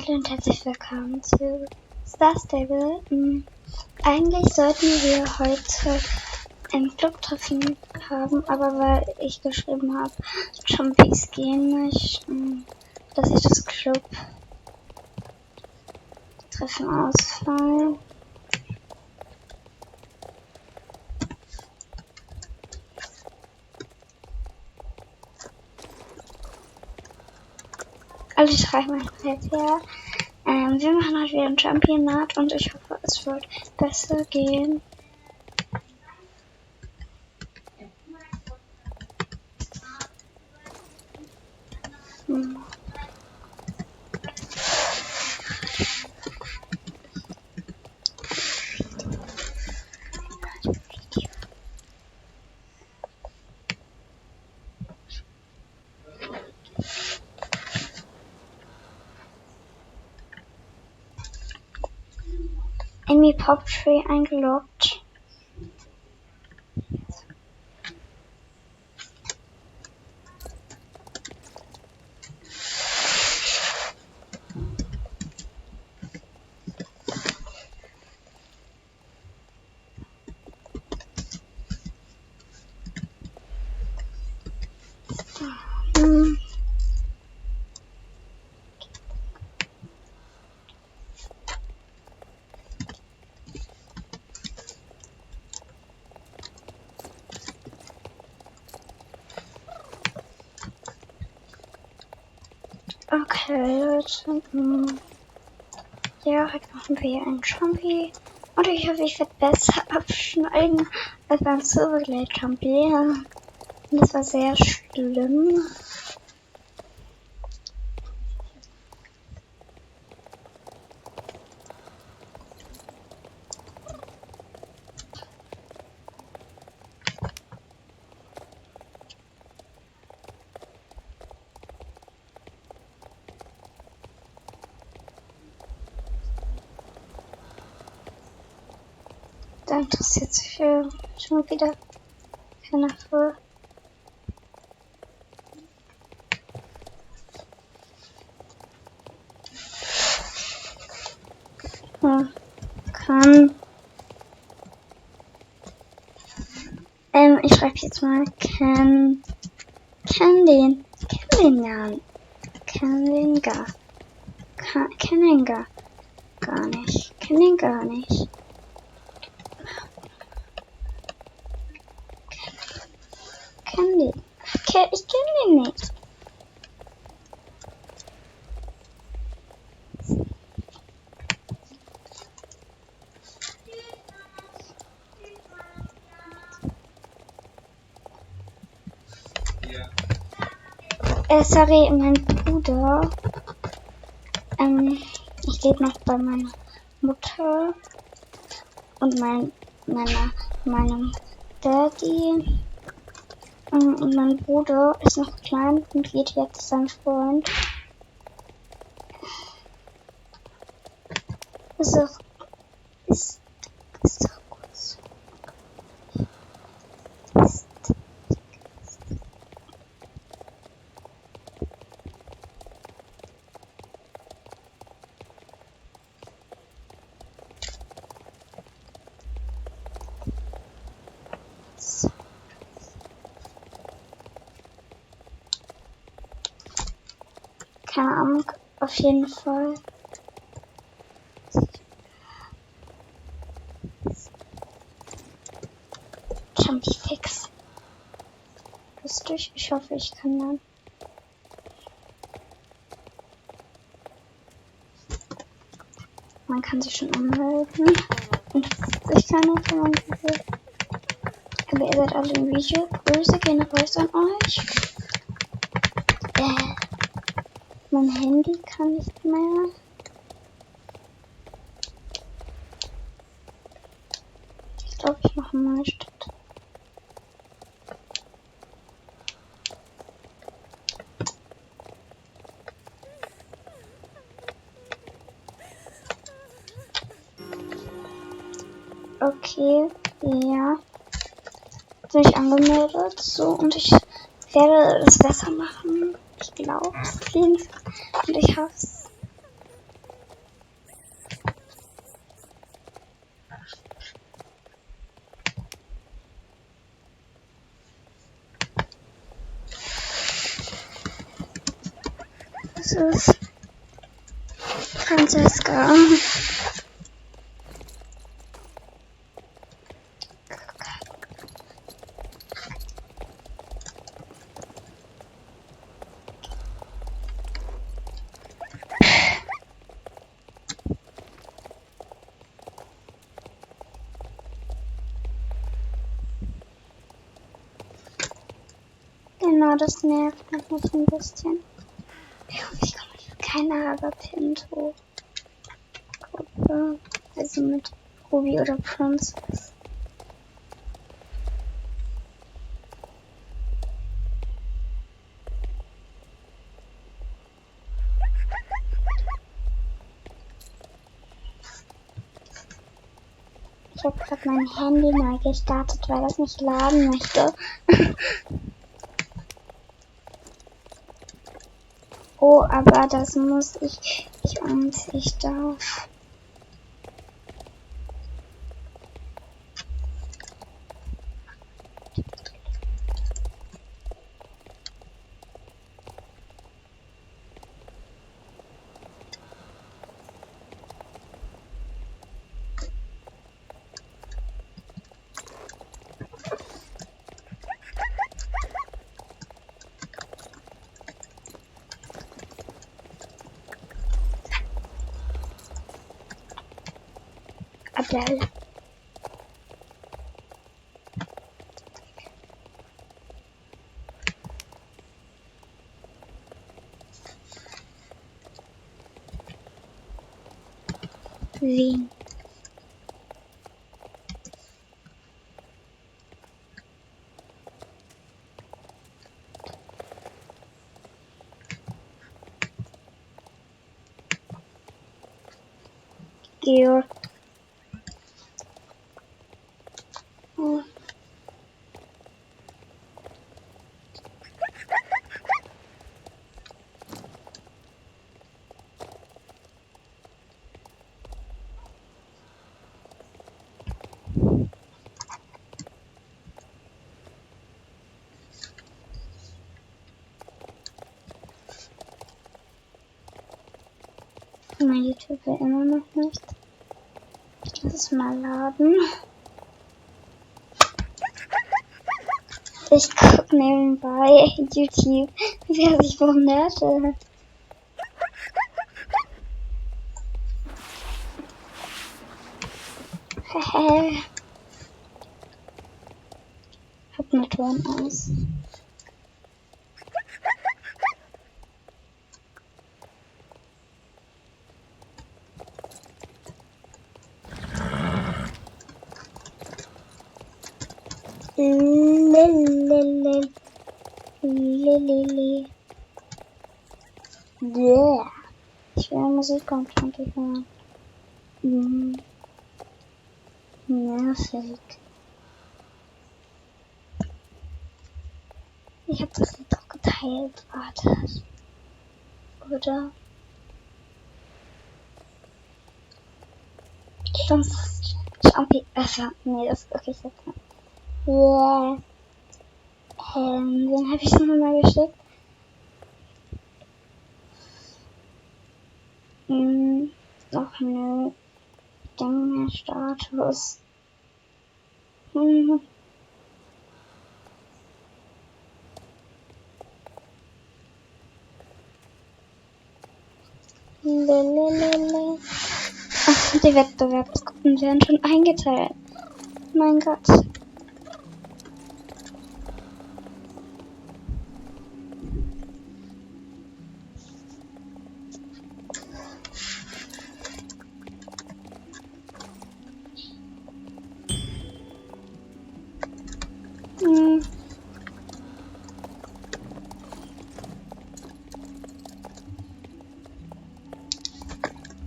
Hallo und herzlich willkommen zu Star Stable. Eigentlich sollten wir heute ein Clubtreffen haben, aber weil ich geschrieben habe, Chompies gehen nicht, dass ich das Clubtreffen ausfallen. Also ich schreibe mal jetzt her. Wir machen heute wieder ein Championat und ich hoffe, es wird besser gehen. Amy Poptree eingeloggt. Okay, Leute. Ja, heute machen wir hier einen Chompy. Und ich hoffe, ich werde besser abschneiden als beim Silverglade Chompy. Und das war sehr schlimm. Da interessiert sich schon wieder keiner für. Ich schreibe jetzt mal kenn den gar nicht. Kenn den gar nicht. Ich kenn den nicht. Sorry, mein Bruder. Ich lebe noch bei meiner Mutter und meinem Daddy. Und mein Bruder ist noch klein und geht jetzt zu seinem Freund. Ist doch gut so. Keine Ahnung, auf jeden Fall. Chompy fix. Lustig, ich hoffe, ich kann dann. Man kann sich schon anmelden. Interessiert sich keiner von meinem Video. Aber ihr seid alle im Video. Grüße gehen raus an euch. Mein Handy kann nicht mehr. Ich glaube, ich mache mal statt. Okay, ja. Bin ich angemeldet. So, und ich werde es besser machen. Ich glaube es auf jeden Fall. Und ich hoffe es. Das ist Franziska. Genau, das nervt mich ein bisschen. Ich hoffe, ich komme mit keiner Agapinto-Gruppe. Also mit Ruby oder Princess. Ich habe gerade mein Handy neu gestartet, weil das nicht laden möchte. Oh, aber das muss ich und ich darf. Adele. Wen? Georg. Oh. Mein YouTube will immer noch nicht. Ich lasse es mal laden. Ich gucke nebenbei YouTube, wer sich wundert. Hab ne Ton aus. Yeah. Ich will Musik und ich hören. Nervig. Ich hab das Lied doch geteilt. Wartet. Oder? Sonst. Champi. Nee, das ist wirklich jetzt nicht. Yeah. Den hab ich nochmal geschickt. Ach nö. Ding, Status. Ach, die Wettbewerbsgruppen werden schon eingeteilt. Mein Gott.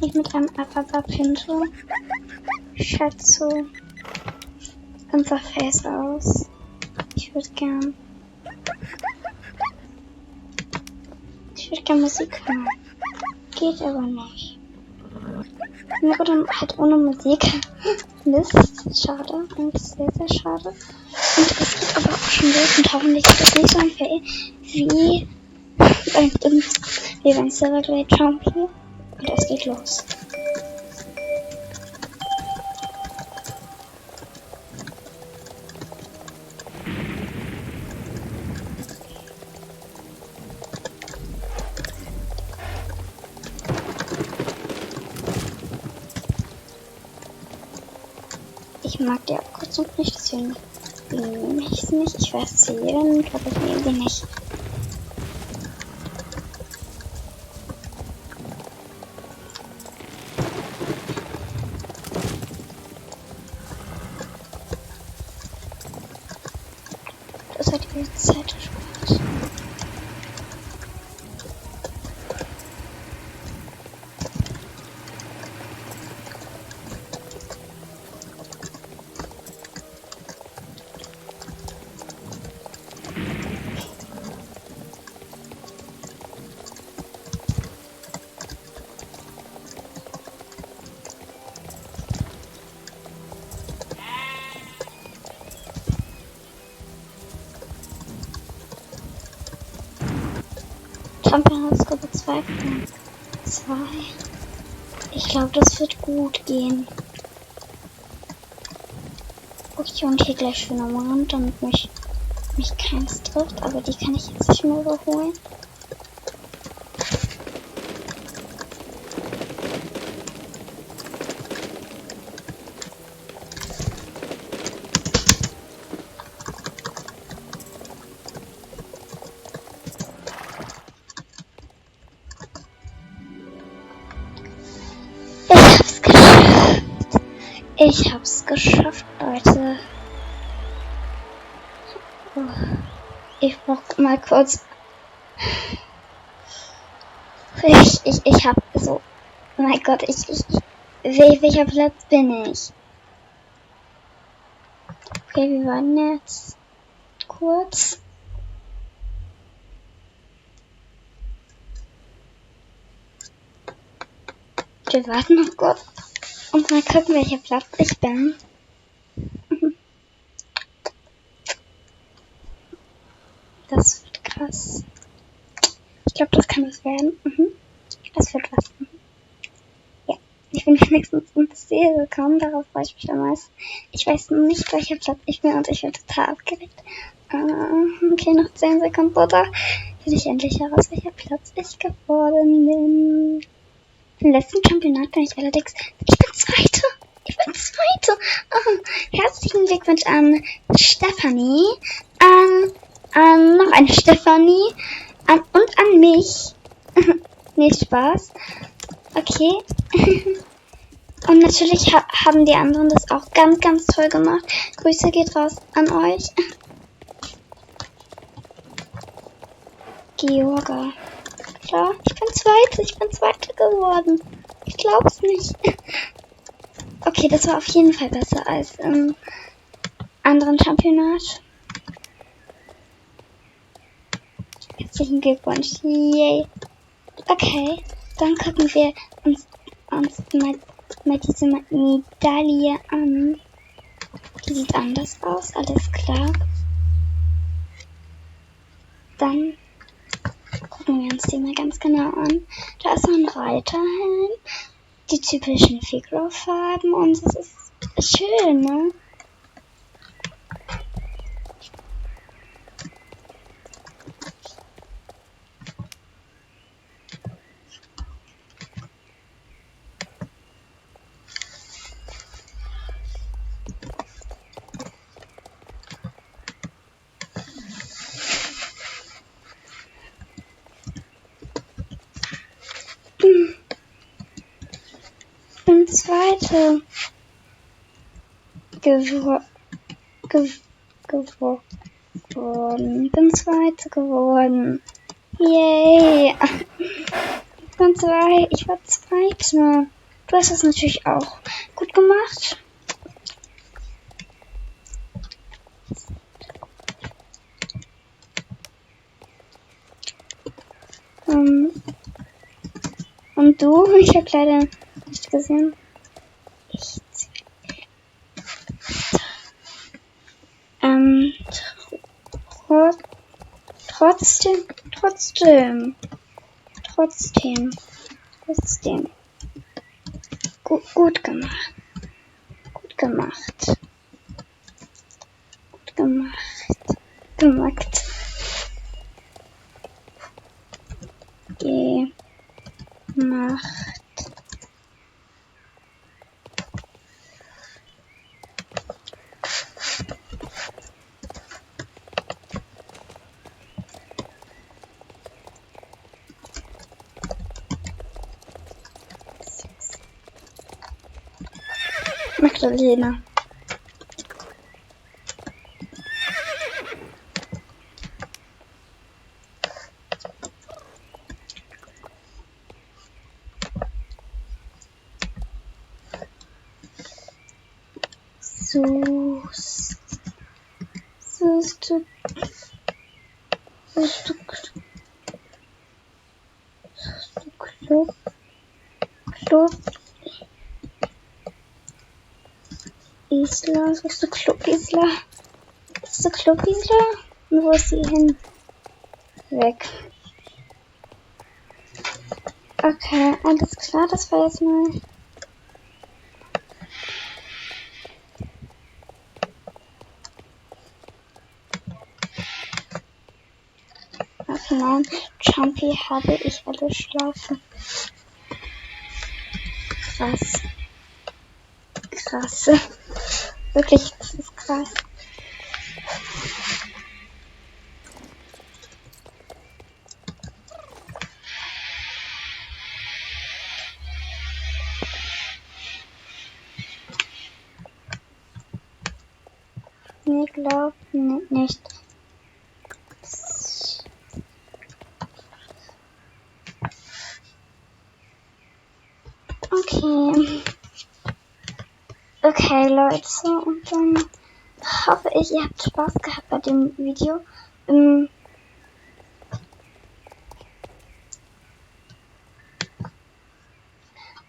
Ich mit einem Agapinto. Schaut so unser Face aus. Ich würde gern Musik hören. Geht aber nicht. Nur dann halt ohne Musik. Mist. Schade. Und sehr, sehr schade. Und es geht aber auch schon los und hoffentlich ist das nicht so unfair wie Wir werden Silver Glade Champion und es geht los. Ich mag die Abkürzung nicht, deswegen nehme ich sie nicht. Ich weiß, sie jeder nimmt, aber ich nehme sie nicht. Das hat die Zeit gespart. Championsgruppe 2. Ich glaube, das wird gut gehen. Okay, und hier gleich schön am Rand, damit mich keins trifft, aber die kann ich jetzt nicht mehr überholen. Ich hab's geschafft, Leute. Ich brauch mal kurz. Ich hab so. Oh mein Gott, welcher Platz bin ich? Okay, wir warten jetzt kurz. Wir warten noch kurz. Und mal gucken, welcher Platz ich bin. Das wird krass. Ich glaube, das kann was werden. Das wird was. Ja, ich bin wenigstens ins Ziel gekommen. Darauf freue ich mich am meisten. Ich weiß nicht, welcher Platz ich bin und ich bin total aufgeregt. Okay, noch 10 Sekunden, oder? Finde ich endlich heraus, welcher Platz ich geworden bin. Im letzten Championat bin ich allerdings. Ich bin Zweite! Herzlichen Glückwunsch an Stefanie, an noch eine Stefanie, und an mich. Nee, Spaß. Okay. Und natürlich haben die anderen das auch ganz, ganz toll gemacht. Grüße geht raus an euch. Georga. Klar, ich bin Zweite geworden. Ich glaub's nicht. Okay, das war auf jeden Fall besser als im anderen Championat. Herzlichen Glückwunsch. Yay. Okay, dann gucken wir uns mal diese Medaille an. Die sieht anders aus, alles klar. Dann gucken wir uns die mal ganz genau an. Da ist so ein Reiterhelm, die typischen Figurfarben und es ist schön, ne? Bin Zweite geworden. Bin Zweite geworden. Yay! Ich war Zweite. Du hast das natürlich auch gut gemacht. Und du? Ich habe leider nicht gesehen. trotzdem. Gut gemacht. Gut gemacht. Gut gemacht. Gemacht. Gemacht. Magdalena. Club Isla, suchst du Club Isla? Ist du Club Isla? Und wo ist sie hin? Weg. Okay, alles klar, das war jetzt mal. Okay, nein, Jumpy habe ich alle Schlaufen. Krass. Krass. Wirklich, das ist krass. Nee, glaub nicht. Okay. Okay, Leute, und dann hoffe ich, ihr habt Spaß gehabt bei dem Video. Und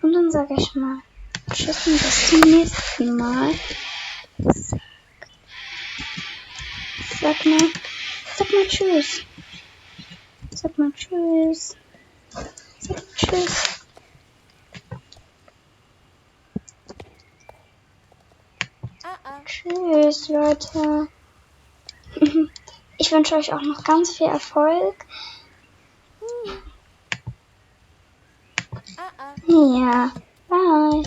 dann sage ich mal tschüss und bis zum nächsten Mal. Sag mal tschüss. Sag mal tschüss. Sag mal tschüss. Tschüss, Leute. Ich wünsche euch auch noch ganz viel Erfolg. Ja, bye.